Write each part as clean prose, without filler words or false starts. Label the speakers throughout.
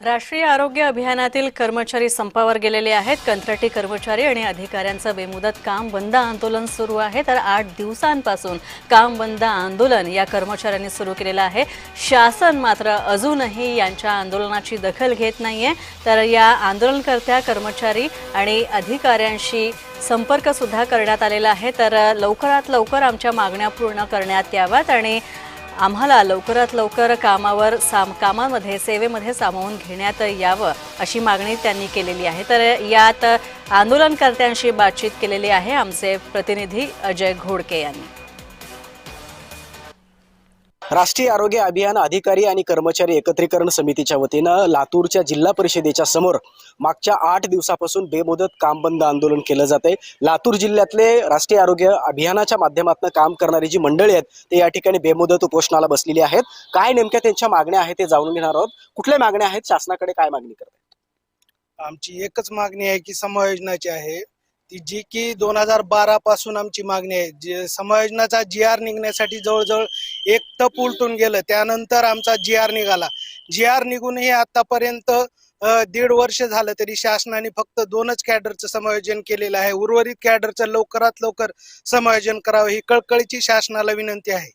Speaker 1: राष्ट्रीय आरोग्य अभियानातील कर्मचारी संपावर गेलेले आहेत। कंत्राटी कर्मचारी आणि अधिकाऱ्यांचं बेमुदत काम बंद आंदोलन सुरू आहे। तर 8 दिवसांपासून काम बंद आंदोलन या कर्मचाऱ्यांनी सुरू केलेलं आहे। शासन मात्र अजूनही यांच्या आंदोलनाची दखल घेत नाहीये। तर या आंदोलनकर्त्या कर्मचारी आणि अधिकाऱ्यांशी संपर्क सुद्धा करण्यात आलेला आहे। तर लवकरात लवकर आमच्या मागण्या पूर्ण करण्यात याव्यात आणि आम्हाला लवकरात लवकर कामामध्ये सेवेमध्ये सामावून घेण्यात यावं अशी मागणी त्यांनी केलेली आहे। तर यात आंदोलनकर्त्यांशी बातचीत केलेली आहे आमचे प्रतिनिधी अजय घोडके यांनी।
Speaker 2: राष्ट्रीय आरोग्य अभियान अधिकारी आणि कर्मचारी एकत्रीकरण समितीच्या वतीनं लातूरच्या जिल्हा परिषदेच्या समोर मागच्या 8 दिवसापासून बेमुदत काम बंद आंदोलन केलं जाते। लातूर जिल्ह्यातले राष्ट्रीय आरोग्य अभियानाच्या माध्यमातून काम करणारी जी मंडळी आहेत ते या ठिकाणी बेमुदत उपोषणाला बसलेली आहेत। काय नेमक्या त्यांच्या मागण्या आहेत ते जाणून घेणार आहोत। कुठल्या मागण्या आहेत, शासनाकडे काय मागणी करतात?
Speaker 3: आमची एकच मागणी आहे की समायोजनाची आहे ती, जी की 2012 पासून आमची मागणी आहे। जे समायोजनाचा GR निघण्यासाठी जवळजवळ एक तप उलटून गेलं, त्यानंतर आमचा GR निघाला। GR निघूनही आतापर्यंत 1.5 वर्ष झालं तरी शासनाने फक्त 2च कॅडरचं समायोजन केलेलं आहे। उर्वरित कॅडरचं लवकरात लवकर समायोजन करावं ही कळकळीची शासनाला विनंती आहे।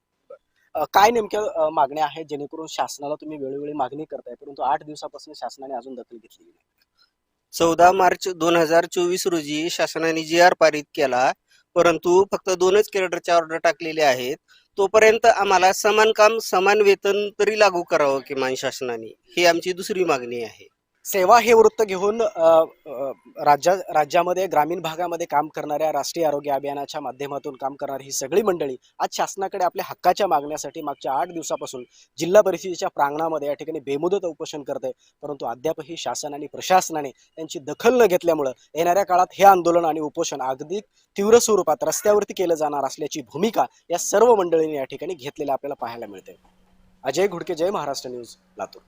Speaker 2: काय नेमक्या मागण्या आहेत जेणेकरून शासनाला तुम्ही वेळोवेळी मागणी करताय परंतु 8 दिवसापासून शासनाने अजून दखल घेतलेली नाही?
Speaker 4: 14 मार्च 2024 रोजी शासनाने GR पारित केला, परंतु फक्त 2च कॅडरच्या ऑर्डर टाकलेले आहेत। तोपर्यंत आम्हाला समान काम समान वेतन तरी लागू करावं किमान शासनाने, ही आमची दुसरी मागणी आहे।
Speaker 2: सेवा हे वृत्त घेऊन राज्यामध्ये ग्रामीण भागामध्ये काम करणाऱ्या राष्ट्रीय आरोग्य अभियानाच्या माध्यमातून काम करणारी ही सगळी मंडळी आज शासनाकडे आपल्या हक्काच्या मागण्यासाठी मागच्या 8 दिवसापासून जिल्हा परिषदेच्या प्रांगणामध्ये या ठिकाणी बेमुदत उपोषण करते। परंतु अद्यापही शासन आणि प्रशासनाने त्यांची दखल न घेतल्यामुळे येणाऱ्या काळात हे आंदोलन आणि उपोषण अगदी तीव्र स्वरूपात रस्त्यावरती केलं जाणार असल्याची भूमिका या सर्व मंडळींनी या ठिकाणी घेतलेल्या आपल्याला पाहायला मिळते। अजय घोडके, जय महाराष्ट्र न्यूज, लातूर।